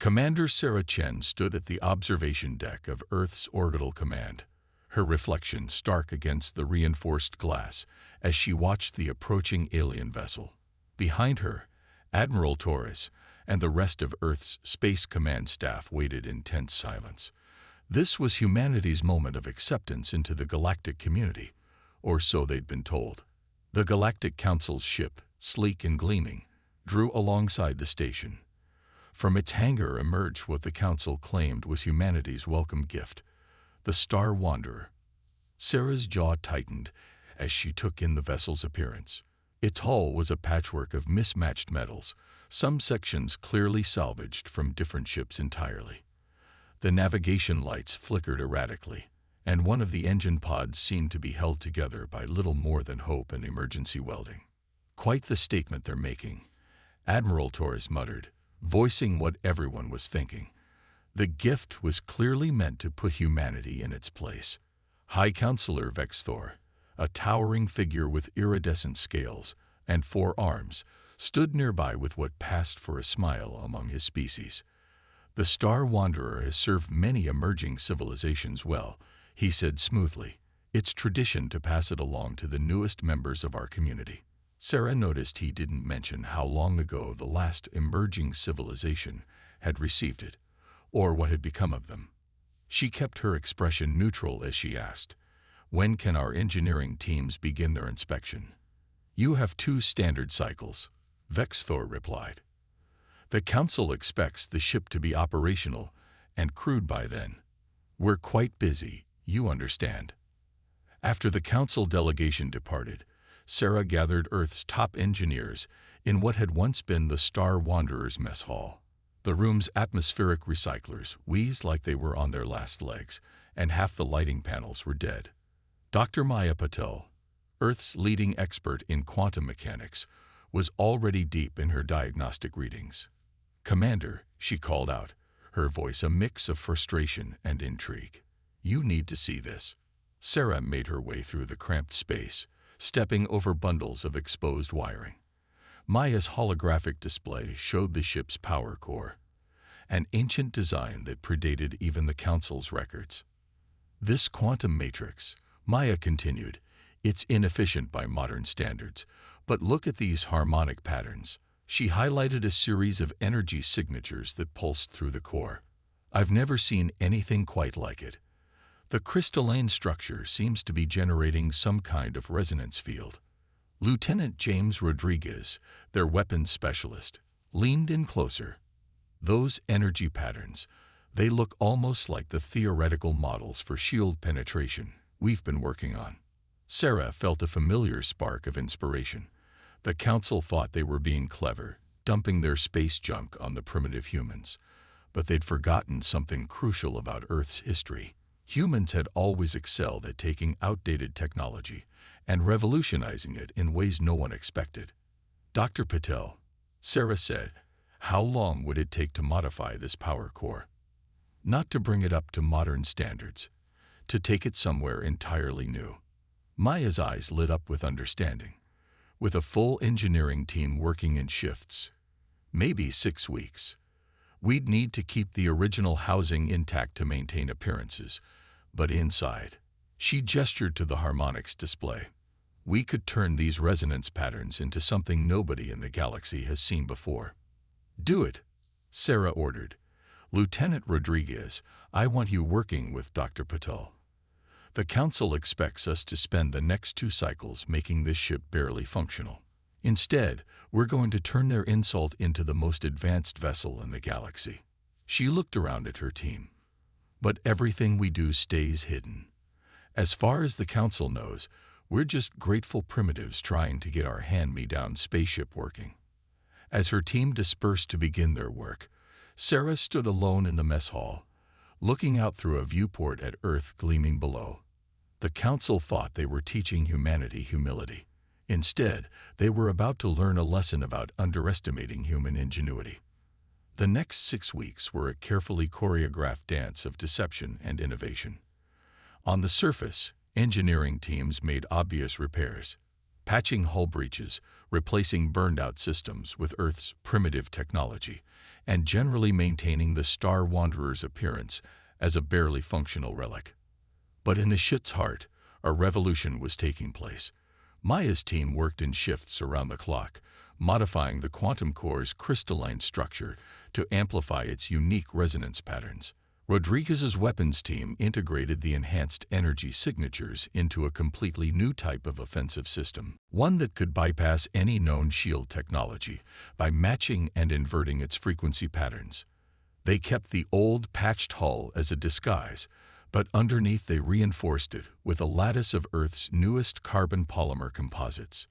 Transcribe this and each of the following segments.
Commander Sarah Chen stood at the observation deck of Earth's orbital command, her reflection stark against the reinforced glass as she watched the approaching alien vessel. Behind her, Admiral Torres and the rest of Earth's Space Command staff waited in tense silence. This was humanity's moment of acceptance into the galactic community, or so they'd been told. The Galactic Council's ship, sleek and gleaming, drew alongside the station. From its hangar emerged what the Council claimed was humanity's welcome gift, the Star Wanderer. Sarah's jaw tightened as she took in the vessel's appearance. Its hull was a patchwork of mismatched metals, some sections clearly salvaged from different ships entirely. The navigation lights flickered erratically, and one of the engine pods seemed to be held together by little more than hope and emergency welding. "Quite the statement they're making," Admiral Torres muttered, voicing what everyone was thinking. The gift was clearly meant to put humanity in its place. High Counselor Vexthor, a towering figure with iridescent scales and 4 arms, stood nearby with what passed for a smile among his species. "The Star Wanderer has served many emerging civilizations well," he said smoothly. "It's tradition to pass it along to the newest members of our community." Sarah noticed he didn't mention how long ago the last emerging civilization had received it, or what had become of them. She kept her expression neutral as she asked, "When can our engineering teams begin their inspection?" "You have 2 standard cycles," Vexthor replied. "The Council expects the ship to be operational and crewed by then. We're quite busy, you understand." After the Council delegation departed, Sarah gathered Earth's top engineers in what had once been the Star Wanderer's mess hall. The room's atmospheric recyclers wheezed like they were on their last legs, and half the lighting panels were dead. Dr. Maya Patel, Earth's leading expert in quantum mechanics, was already deep in her diagnostic readings. "Commander," she called out, her voice a mix of frustration and intrigue. "You need to see this." Sarah made her way through the cramped space, stepping over bundles of exposed wiring. Maya's holographic display showed the ship's power core, an ancient design that predated even the Council's records. "This quantum matrix," Maya continued, "it's inefficient by modern standards, but look at these harmonic patterns." She highlighted a series of energy signatures that pulsed through the core. "I've never seen anything quite like it. The crystalline structure seems to be generating some kind of resonance field." Lieutenant James Rodriguez, their weapons specialist, leaned in closer. "Those energy patterns, they look almost like the theoretical models for shield penetration we've been working on." Sarah felt a familiar spark of inspiration. The Council thought they were being clever, dumping their space junk on the primitive humans. But they'd forgotten something crucial about Earth's history. Humans had always excelled at taking outdated technology and revolutionizing it in ways no one expected. "Dr. Patel," Sarah said, "how long would it take to modify this power core? Not to bring it up to modern standards, to take it somewhere entirely new." Maya's eyes lit up with understanding. "With a full engineering team working in shifts, maybe 6 weeks. We'd need to keep the original housing intact to maintain appearances, but inside," she gestured to the harmonics display, "we could turn these resonance patterns into something nobody in the galaxy has seen before." "Do it," Sarah ordered. "Lieutenant Rodriguez, I want you working with Dr. Patel. The Council expects us to spend the next 2 cycles making this ship barely functional. Instead, we're going to turn their insult into the most advanced vessel in the galaxy." She looked around at her team. "But everything we do stays hidden. As far as the Council knows, we're just grateful primitives trying to get our hand-me-down spaceship working." As her team dispersed to begin their work, Sarah stood alone in the mess hall, looking out through a viewport at Earth gleaming below. The Council thought they were teaching humanity humility. Instead, they were about to learn a lesson about underestimating human ingenuity. The next 6 weeks were a carefully choreographed dance of deception and innovation. On the surface, engineering teams made obvious repairs. patching hull breaches, replacing burned-out systems with Earth's primitive technology, and generally maintaining the Star Wanderer's appearance as a barely functional relic. But in the ship's heart, a revolution was taking place. Maya's team worked in shifts around the clock, modifying the quantum core's crystalline structure to amplify its unique resonance patterns. Rodriguez's weapons team integrated the enhanced energy signatures into a completely new type of offensive system, one that could bypass any known shield technology by matching and inverting its frequency patterns. They kept the old, patched hull as a disguise, but underneath they reinforced it with a lattice of Earth's newest carbon polymer composites.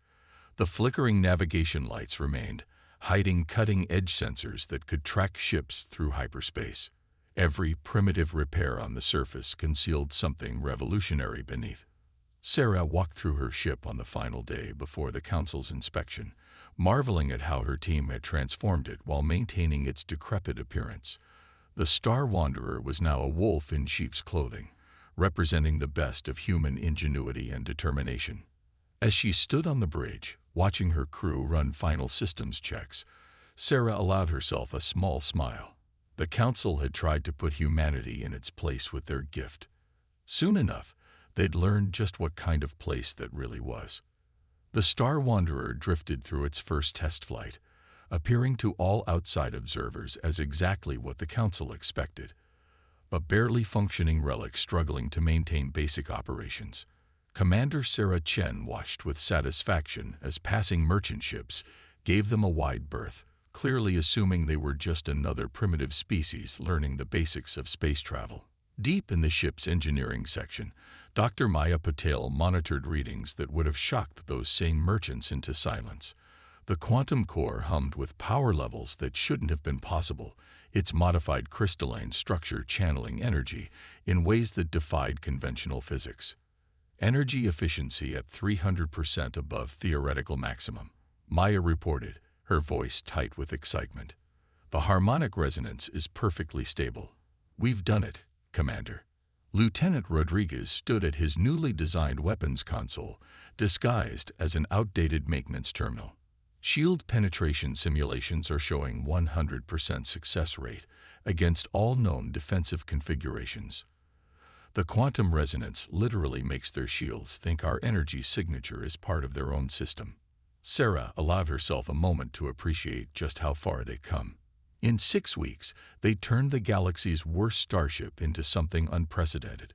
The flickering navigation lights remained, hiding cutting-edge sensors that could track ships through hyperspace. Every primitive repair on the surface concealed something revolutionary beneath. Sarah walked through her ship on the final day before the Council's inspection, marveling at how her team had transformed it while maintaining its decrepit appearance. The Star Wanderer was now a wolf in sheep's clothing, representing the best of human ingenuity and determination. As she stood on the bridge, watching her crew run final systems checks, Sarah allowed herself a small smile. The Council had tried to put humanity in its place with their gift. Soon enough, they'd learned just what kind of place that really was. The Star Wanderer drifted through its first test flight, appearing to all outside observers as exactly what the Council expected, a barely functioning relic struggling to maintain basic operations. Commander Sarah Chen watched with satisfaction as passing merchant ships gave them a wide berth, clearly assuming they were just another primitive species learning the basics of space travel. Deep in the ship's engineering section, Dr. Maya Patel monitored readings that would have shocked those same merchants into silence. The quantum core hummed with power levels that shouldn't have been possible, its modified crystalline structure channeling energy in ways that defied conventional physics. Energy efficiency at 300% above theoretical maximum, Maya reported, her voice tight with excitement. The harmonic resonance is perfectly stable. We've done it, Commander. Lieutenant Rodriguez stood at his newly designed weapons console, disguised as an outdated maintenance terminal. Shield penetration simulations are showing 100% success rate against all known defensive configurations. The quantum resonance literally makes their shields think our energy signature is part of their own system. Sarah allowed herself a moment to appreciate just how far they'd come. In 6 weeks, they turned the galaxy's worst starship into something unprecedented,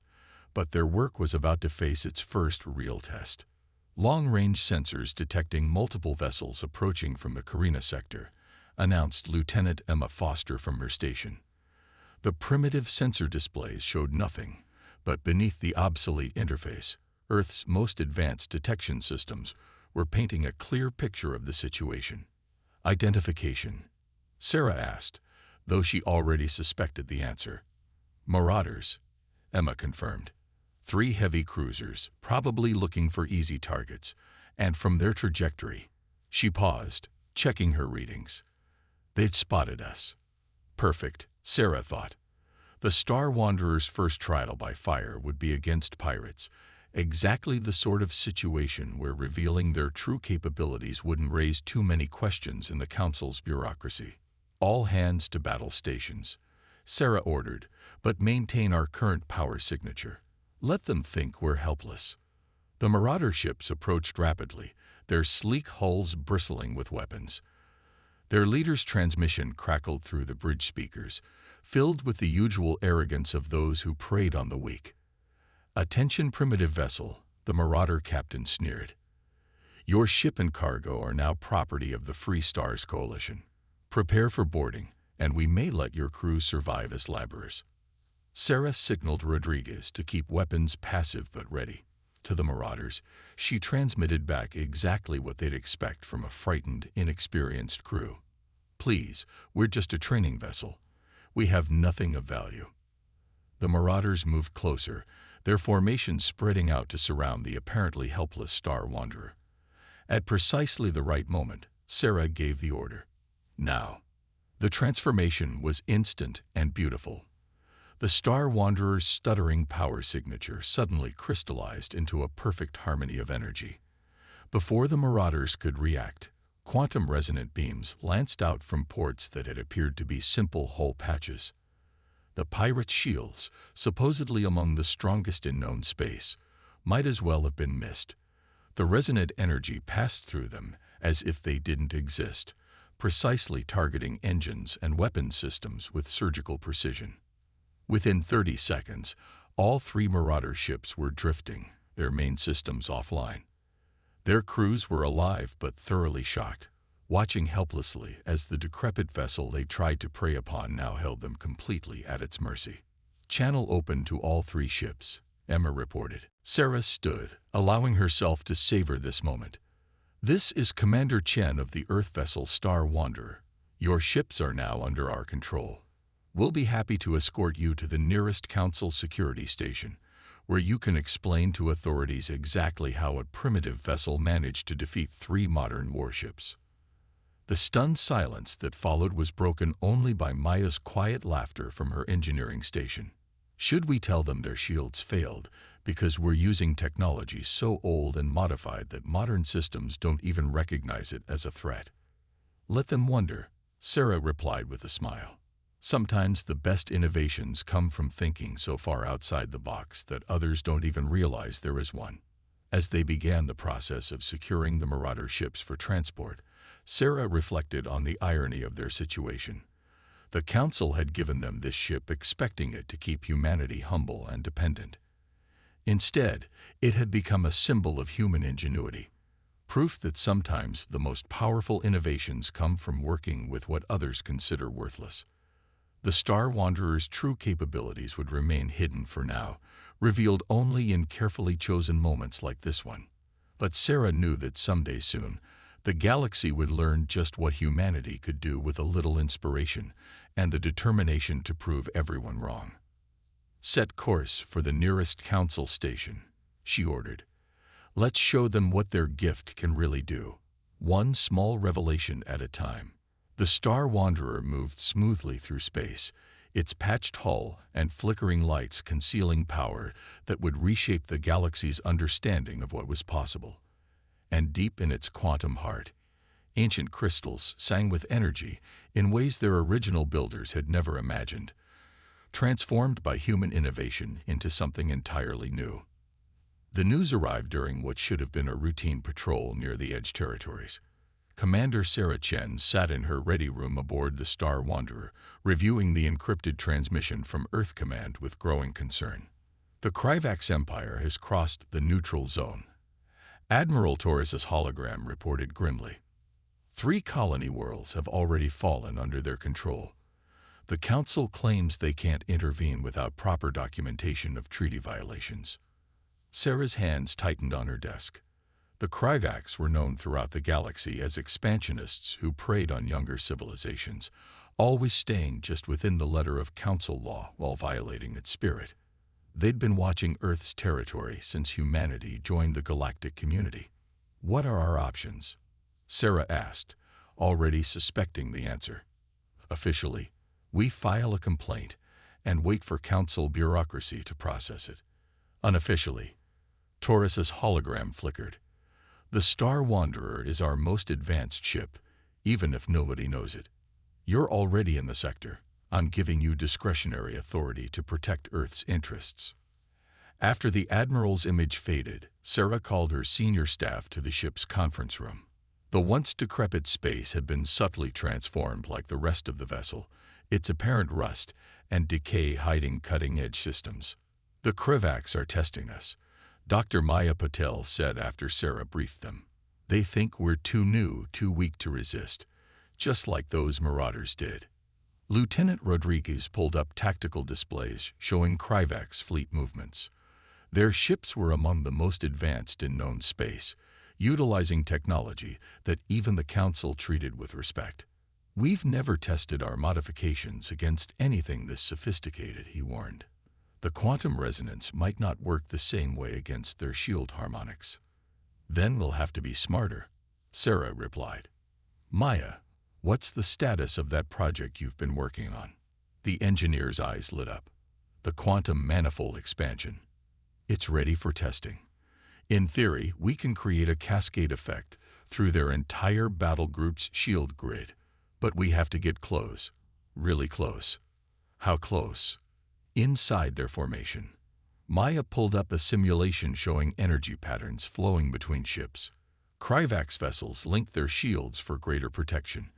but their work was about to face its first real test. Long-range sensors detecting multiple vessels approaching from the Carina sector, announced Lieutenant Emma Foster from her station. The primitive sensor displays showed nothing, but beneath the obsolete interface, Earth's most advanced detection systems were painting a clear picture of the situation. Identification, Sarah asked, though she already suspected the answer. Marauders, Emma confirmed. 3 heavy cruisers, probably looking for easy targets, and from their trajectory, she paused, checking her readings. They'd spotted us. Perfect, Sarah thought. The Star Wanderer's first trial by fire would be against pirates, exactly the sort of situation where revealing their true capabilities wouldn't raise too many questions in the Council's bureaucracy. All hands to battle stations, Sarah ordered, but maintain our current power signature. Let them think we're helpless. The Marauder ships approached rapidly, their sleek hulls bristling with weapons. Their leader's transmission crackled through the bridge speakers, filled with the usual arrogance of those who preyed on the weak. "Attention, primitive vessel," the Marauder captain sneered. "Your ship and cargo are now property of the Free Stars Coalition. Prepare for boarding, and we may let your crew survive as laborers." Sarah signaled Rodriguez to keep weapons passive but ready. To the Marauders, she transmitted back exactly what they'd expect from a frightened, inexperienced crew. "Please, we're just a training vessel. We have nothing of value." The Marauders moved closer, their formation spreading out to surround the apparently helpless Star Wanderer. At precisely the right moment, Sarah gave the order. Now. The transformation was instant and beautiful. The Star Wanderer's stuttering power signature suddenly crystallized into a perfect harmony of energy. Before the Marauders could react, quantum resonant beams lanced out from ports that had appeared to be simple hull patches. The pirates' shields, supposedly among the strongest in known space, might as well have been missed. The resonant energy passed through them as if they didn't exist, precisely targeting engines and weapon systems with surgical precision. Within 30 seconds, all 3 Marauder ships were drifting, their main systems offline. Their crews were alive but thoroughly shocked, watching helplessly as the decrepit vessel they tried to prey upon now held them completely at its mercy. Channel open to all 3 ships, Emma reported. Sarah stood, allowing herself to savor this moment. This is Commander Chen of the Earth vessel Star Wanderer. Your ships are now under our control. We'll be happy to escort you to the nearest Council security station, where you can explain to authorities exactly how a primitive vessel managed to defeat 3 modern warships. The stunned silence that followed was broken only by Maya's quiet laughter from her engineering station. Should we tell them their shields failed because we're using technology so old and modified that modern systems don't even recognize it as a threat? Let them wonder, Sarah replied with a smile. Sometimes the best innovations come from thinking so far outside the box that others don't even realize there is one. As they began the process of securing the Marauder ships for transport, Sarah reflected on the irony of their situation. The Council had given them this ship expecting it to keep humanity humble and dependent. Instead, it had become a symbol of human ingenuity, proof that sometimes the most powerful innovations come from working with what others consider worthless. The Star Wanderer's true capabilities would remain hidden for now, revealed only in carefully chosen moments like this one. But Sarah knew that someday soon, the galaxy would learn just what humanity could do with a little inspiration and the determination to prove everyone wrong. Set course for the nearest Council station, she ordered. Let's show them what their gift can really do, one small revelation at a time. The Star Wanderer moved smoothly through space, its patched hull and flickering lights concealing power that would reshape the galaxy's understanding of what was possible. And deep in its quantum heart, ancient crystals sang with energy in ways their original builders had never imagined, transformed by human innovation into something entirely new. The news arrived during what should have been a routine patrol near the Edge territories. Commander Sarah Chen sat in her ready room aboard the Star Wanderer, reviewing the encrypted transmission from Earth Command with growing concern. The Kryvax Empire has crossed the neutral zone, Admiral Taurus's hologram reported grimly. 3 colony worlds have already fallen under their control. The Council claims they can't intervene without proper documentation of treaty violations. Sarah's hands tightened on her desk. The Kryvax were known throughout the galaxy as expansionists who preyed on younger civilizations, always staying just within the letter of Council law while violating its spirit. They'd been watching Earth's territory since humanity joined the galactic community. What are our options? Sarah asked, already suspecting the answer. Officially, we file a complaint and wait for Council bureaucracy to process it. Unofficially, Taurus's hologram flickered. The Star Wanderer is our most advanced ship, even if nobody knows it. You're already in the sector. I'm giving you discretionary authority to protect Earth's interests. After the Admiral's image faded, Sarah called her senior staff to the ship's conference room. The once decrepit space had been subtly transformed like the rest of the vessel, its apparent rust and decay hiding cutting-edge systems. The Kryvax are testing us, Dr. Maya Patel said after Sarah briefed them. They think we're too new, too weak to resist, just like those Marauders did. Lieutenant Rodriguez pulled up tactical displays showing Kryvax fleet movements. Their ships were among the most advanced in known space, utilizing technology that even the Council treated with respect. We've never tested our modifications against anything this sophisticated, he warned. The quantum resonance might not work the same way against their shield harmonics. Then we'll have to be smarter, Sarah replied. Maya, what's the status of that project you've been working on? The engineer's eyes lit up. The quantum manifold expansion. It's ready for testing. In theory, we can create a cascade effect through their entire battle group's shield grid. But we have to get close. Really close. How close? Inside their formation. Maya pulled up a simulation showing energy patterns flowing between ships. Kryvax vessels link their shields for greater protection.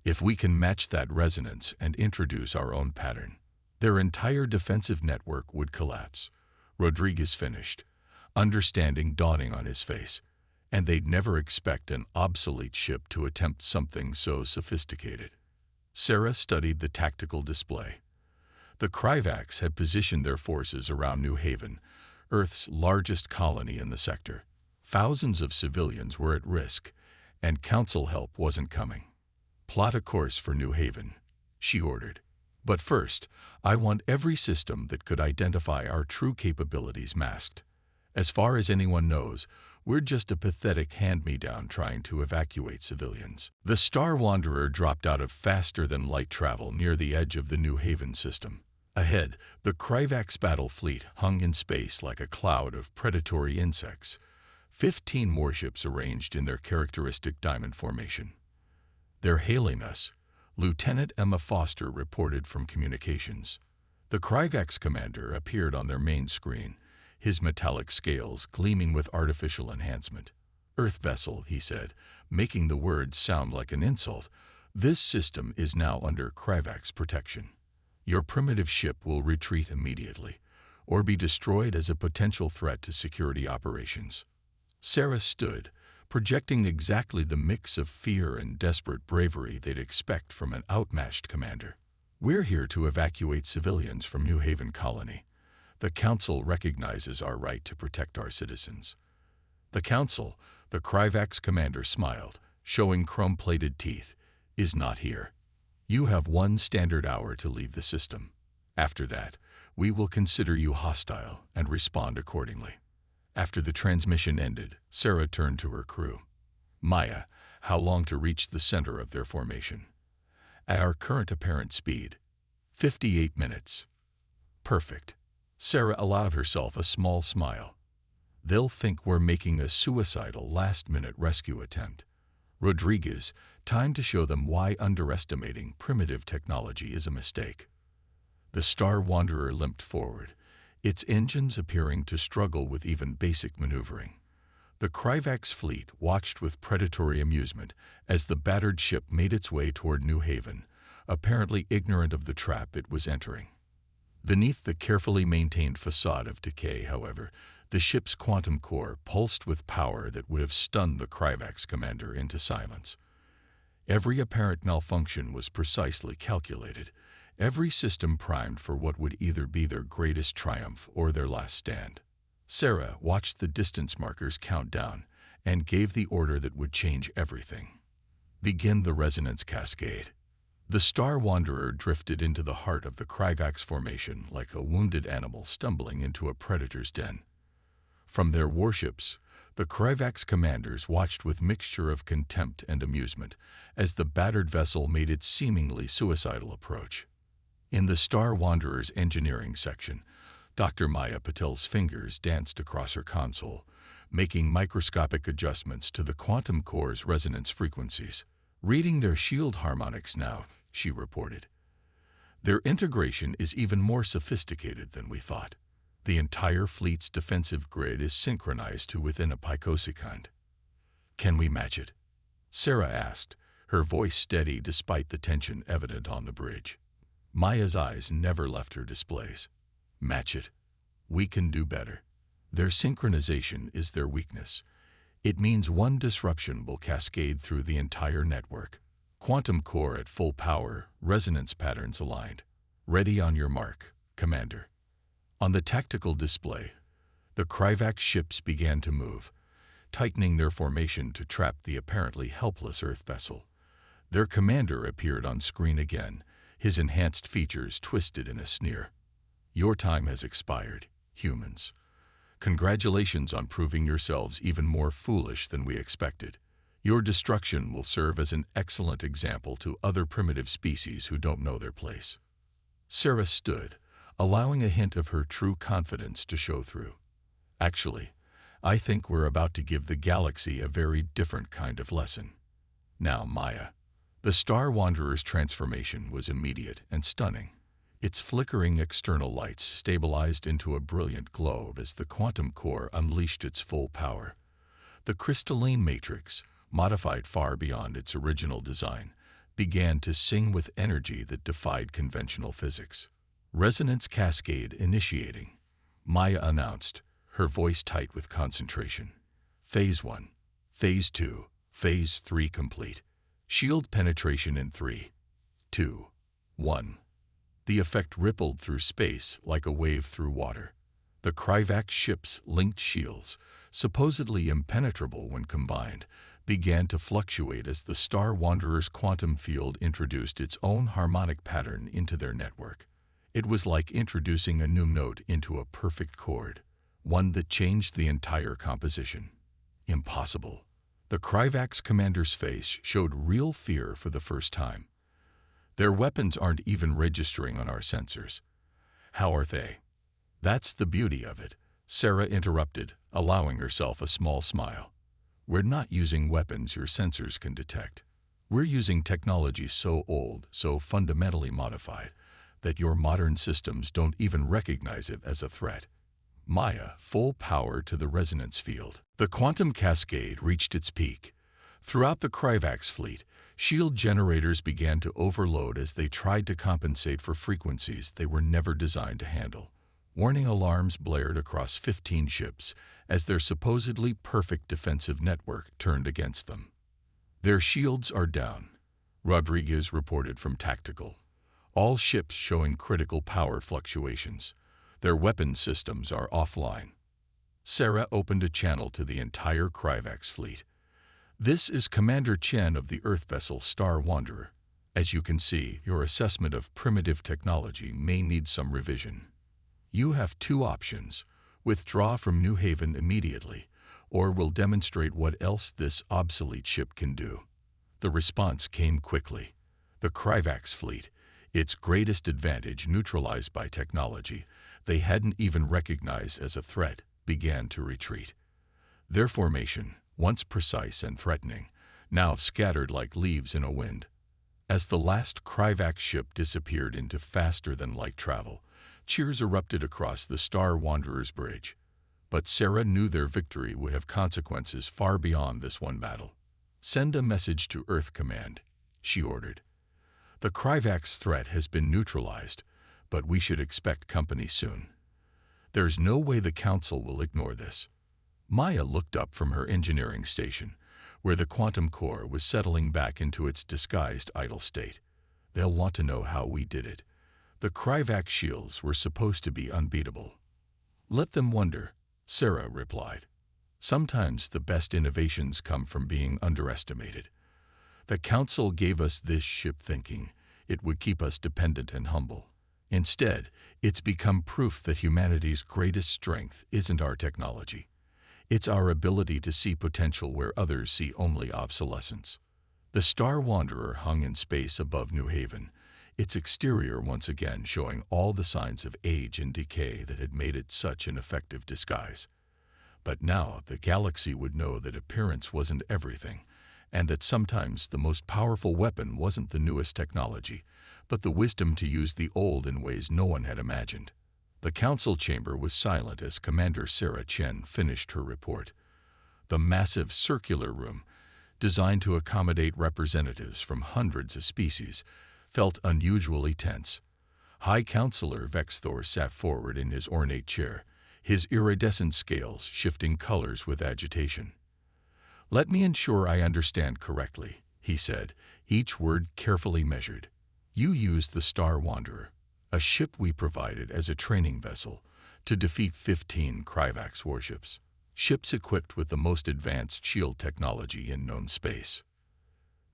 If we can match that resonance and introduce our own pattern, their entire defensive network would collapse. Rodriguez finished, understanding dawning on his face, and they'd never expect an obsolete ship to attempt something so sophisticated. Sarah studied the tactical display. The Kryvax had positioned their forces around New Haven, Earth's largest colony in the sector. Thousands of civilians were at risk, and Council help wasn't coming. "Plot a course for New Haven," she ordered. "But first, I want every system that could identify our true capabilities masked. As far as anyone knows, we're just a pathetic hand-me-down trying to evacuate civilians." The Star Wanderer dropped out of faster-than-light travel near the edge of the New Haven system. Ahead, the Kryvax battle fleet hung in space like a cloud of predatory insects, 15 warships arranged in their characteristic diamond formation. "They're hailing us," Lieutenant Emma Foster reported from communications. The Kryvax commander appeared on their main screen, his metallic scales gleaming with artificial enhancement. "Earth vessel," he said, making the words sound like an insult. "This system is now under Kryvax protection. Your primitive ship will retreat immediately, or be destroyed as a potential threat to security operations." Sarah stood, projecting exactly the mix of fear and desperate bravery they'd expect from an outmatched commander. "We're here to evacuate civilians from New Haven Colony. The Council recognizes our right to protect our citizens." "The Council," the Kryvax commander smiled, showing chrome-plated teeth, "is not here. You have 1 standard hour to leave the system. After that, we will consider you hostile and respond accordingly." After the transmission ended, Sarah turned to her crew. "Maya, how long to reach the center of their formation?" "At our current apparent speed, 58 minutes. "Perfect." Sarah allowed herself a small smile. "They'll think we're making a suicidal last-minute rescue attempt." Rodriguez, time to show them why underestimating primitive technology is a mistake. The Star Wanderer limped forward, its engines appearing to struggle with even basic maneuvering. The Kryvax fleet watched with predatory amusement as the battered ship made its way toward New Haven, apparently ignorant of the trap it was entering. Beneath the carefully maintained facade of decay, however, the ship's quantum core pulsed with power that would have stunned the Kryvax commander into silence. Every apparent malfunction was precisely calculated, every system primed for what would either be their greatest triumph or their last stand. Sarah watched the distance markers count down and gave the order that would change everything. "Begin the resonance cascade." The Star Wanderer drifted into the heart of the Kryvax formation like a wounded animal stumbling into a predator's den. From their warships, the Kryvax commanders watched with mixture of contempt and amusement as the battered vessel made its seemingly suicidal approach. In the Star Wanderer's engineering section, Dr. Maya Patel's fingers danced across her console, making microscopic adjustments to the quantum core's resonance frequencies. "Reading their shield harmonics now," she reported. "Their integration is even more sophisticated than we thought. The entire fleet's defensive grid is synchronized to within a picosecond." "Can we match it?" Sarah asked, her voice steady despite the tension evident on the bridge. Maya's eyes never left her displays. "Match it? We can do better. Their synchronization is their weakness. It means one disruption will cascade through the entire network. Quantum core at full power, resonance patterns aligned. Ready on your mark, Commander." On the tactical display, the Kryvax ships began to move, tightening their formation to trap the apparently helpless Earth vessel. Their commander appeared on screen again, his enhanced features twisted in a sneer. "Your time has expired, humans. Congratulations on proving yourselves even more foolish than we expected. Your destruction will serve as an excellent example to other primitive species who don't know their place." Sarah stood, allowing a hint of her true confidence to show through. "Actually, I think we're about to give the galaxy a very different kind of lesson. Now, Maya. The Star Wanderer's transformation was immediate and stunning. Its flickering external lights stabilized into a brilliant globe as the quantum core unleashed its full power. The crystalline matrix, modified far beyond its original design, began to sing with energy that defied conventional physics. Resonance cascade initiating, Maya announced, her voice tight with concentration. Phase 1, Phase 2, Phase 3 complete. Shield penetration in 3, 2, 1. The effect rippled through space like a wave through water. The Kryvax ship's linked shields, supposedly impenetrable when combined, began to fluctuate as the Star Wanderer's quantum field introduced its own harmonic pattern into their network. It was like introducing a new note into a perfect chord, one that changed the entire composition. Impossible. The Kryvax commander's face showed real fear for the first time. Their weapons aren't even registering on our sensors. How are they? That's the beauty of it, Sarah interrupted, allowing herself a small smile. We're not using weapons your sensors can detect. We're using technology so old, so fundamentally modified, that your modern systems don't even recognize it as a threat. Maya, full power to the resonance field. The quantum cascade reached its peak. Throughout the Kryvax fleet, shield generators began to overload as they tried to compensate for frequencies they were never designed to handle. Warning alarms blared across 15 ships as their supposedly perfect defensive network turned against them. Their shields are down, Rodriguez reported from Tactical. All ships showing critical power fluctuations. Their weapon systems are offline. Sarah opened a channel to the entire Kryvax fleet. This is Commander Chen of the Earth vessel Star Wanderer. As you can see, your assessment of primitive technology may need some revision. You have two options: withdraw from New Haven immediately, or we'll demonstrate what else this obsolete ship can do. The response came quickly. The Kryvax fleet, its greatest advantage neutralized by technology they hadn't even recognized as a threat, began to retreat. Their formation, once precise and threatening, now scattered like leaves in a wind. As the last Kryvax ship disappeared into faster-than-light travel, cheers erupted across the Star Wanderer's bridge. But Sarah knew their victory would have consequences far beyond this one battle. Send a message to Earth Command, she ordered. The Kryvax threat has been neutralized, but we should expect company soon. There's no way the Council will ignore this. Maya looked up from her engineering station, where the quantum core was settling back into its disguised idle state. They'll want to know how we did it. The Kryvax shields were supposed to be unbeatable. Let them wonder, Sarah replied. Sometimes the best innovations come from being underestimated. The Council gave us this ship thinking it would keep us dependent and humble. Instead, it's become proof that humanity's greatest strength isn't our technology. It's our ability to see potential where others see only obsolescence. The Star Wanderer hung in space above New Haven, its exterior once again showing all the signs of age and decay that had made it such an effective disguise. But now the galaxy would know that appearance wasn't everything, and that sometimes the most powerful weapon wasn't the newest technology, but the wisdom to use the old in ways no one had imagined. The council chamber was silent as Commander Sarah Chen finished her report. The massive circular room, designed to accommodate representatives from hundreds of species, felt unusually tense. High Counselor Vexthor sat forward in his ornate chair, his iridescent scales shifting colors with agitation. "Let me ensure I understand correctly," he said, each word carefully measured. "You used the Star Wanderer, a ship we provided as a training vessel, to defeat 15 Kryvax warships, ships equipped with the most advanced shield technology in known space."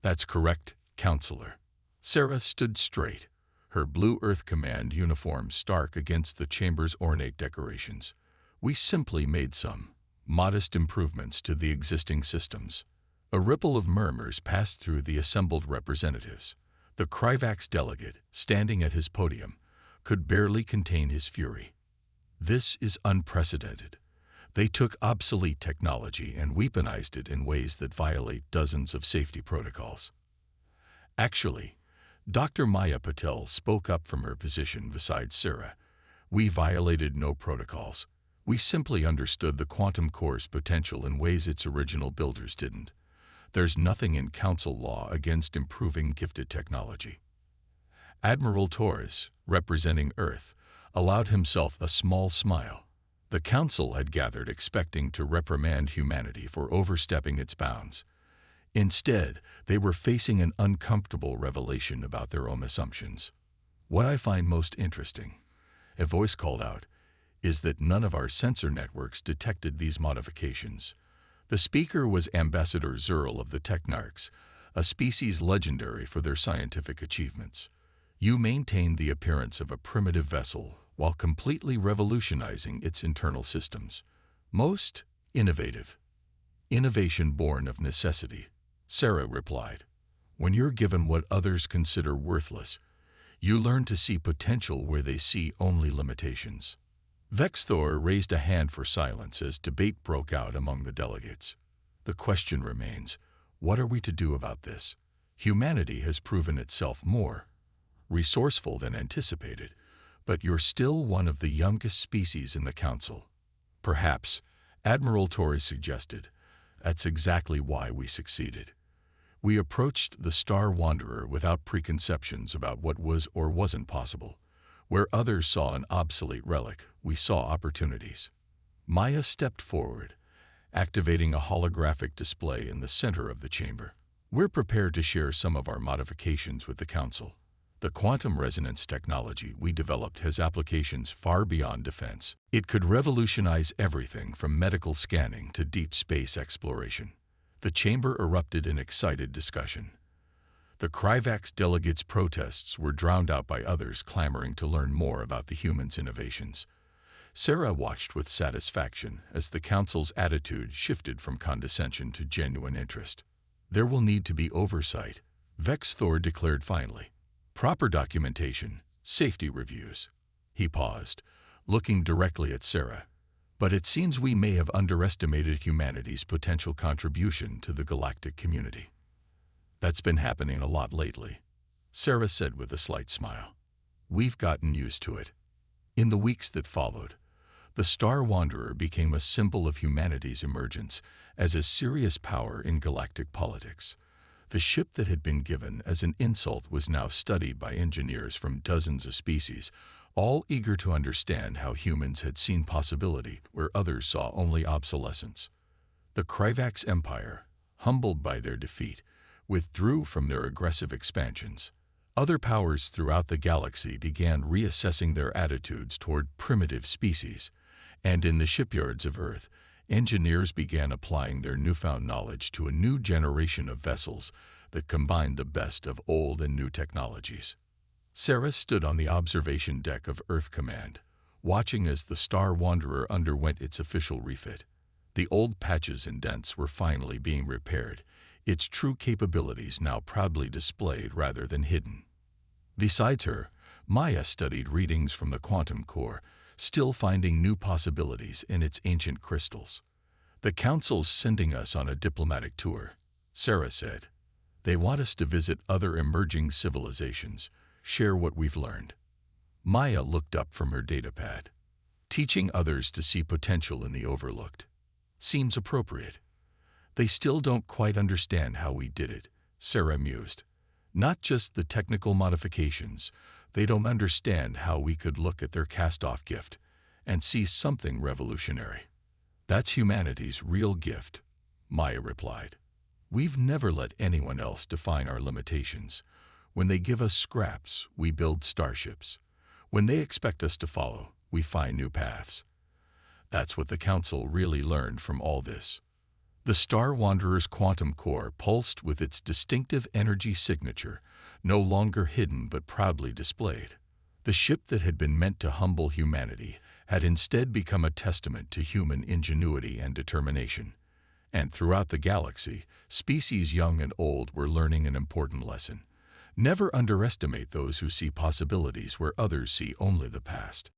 "That's correct, Counselor." Sarah stood straight, her blue Earth Command uniform stark against the chamber's ornate decorations. "We simply made some modest improvements to the existing systems." A ripple of murmurs passed through the assembled representatives. The Kryvax delegate, standing at his podium, could barely contain his fury. "This is unprecedented. They took obsolete technology and weaponized it in ways that violate dozens of safety protocols. Actually, Dr. Maya Patel spoke up from her position beside Sarah. We violated no protocols. We simply understood the quantum core's potential in ways its original builders didn't. There's nothing in council law against improving gifted technology. Admiral Torres, representing Earth, allowed himself a small smile. The council had gathered expecting to reprimand humanity for overstepping its bounds. Instead, they were facing an uncomfortable revelation about their own assumptions. What I find most interesting, a voice called out, is that none of our sensor networks detected these modifications. The speaker was Ambassador Zerl of the Technarchs, a species legendary for their scientific achievements. You maintained the appearance of a primitive vessel while completely revolutionizing its internal systems. Most innovative. Innovation born of necessity, Sarah replied. When you're given what others consider worthless, you learn to see potential where they see only limitations. Vexthor raised a hand for silence as debate broke out among the delegates. The question remains, what are we to do about this? Humanity has proven itself more resourceful than anticipated, but you're still one of the youngest species in the council. Perhaps, Admiral Torres suggested, that's exactly why we succeeded. We approached the Star Wanderer without preconceptions about what was or wasn't possible. Where others saw an obsolete relic, we saw opportunities. Maya stepped forward, activating a holographic display in the center of the chamber. We're prepared to share some of our modifications with the Council. The quantum resonance technology we developed has applications far beyond defense. It could revolutionize everything from medical scanning to deep space exploration. The chamber erupted in excited discussion. The Kryvax delegates' protests were drowned out by others clamoring to learn more about the humans' innovations. Sarah watched with satisfaction as the Council's attitude shifted from condescension to genuine interest. There will need to be oversight, Vexthor declared finally. Proper documentation, safety reviews. He paused, looking directly at Sarah. But it seems we may have underestimated humanity's potential contribution to the galactic community. That's been happening a lot lately, Sarah said with a slight smile. We've gotten used to it. In the weeks that followed, the Star Wanderer became a symbol of humanity's emergence as a serious power in galactic politics. The ship that had been given as an insult was now studied by engineers from dozens of species, all eager to understand how humans had seen possibility where others saw only obsolescence. The Kryvax Empire, humbled by their defeat, withdrew from their aggressive expansions. Other powers throughout the galaxy began reassessing their attitudes toward primitive species, and in the shipyards of Earth, engineers began applying their newfound knowledge to a new generation of vessels that combined the best of old and new technologies. Sarah stood on the observation deck of Earth Command, watching as the Star Wanderer underwent its official refit. The old patches and dents were finally being repaired, its true capabilities now proudly displayed rather than hidden. Besides her, Maya studied readings from the quantum core, still finding new possibilities in its ancient crystals. The Council's sending us on a diplomatic tour, Sarah said. They want us to visit other emerging civilizations, share what we've learned. Maya looked up from her datapad. Teaching others to see potential in the overlooked. Seems appropriate. They still don't quite understand how we did it, Sarah mused. Not just the technical modifications. They don't understand how we could look at their cast-off gift and see something revolutionary. That's humanity's real gift, Maya replied. We've never let anyone else define our limitations. When they give us scraps, we build starships. When they expect us to follow, we find new paths. That's what the Council really learned from all this. The Star Wanderer's quantum core pulsed with its distinctive energy signature, no longer hidden but proudly displayed. The ship that had been meant to humble humanity had instead become a testament to human ingenuity and determination. And throughout the galaxy, species young and old were learning an important lesson. Never underestimate those who see possibilities where others see only the past.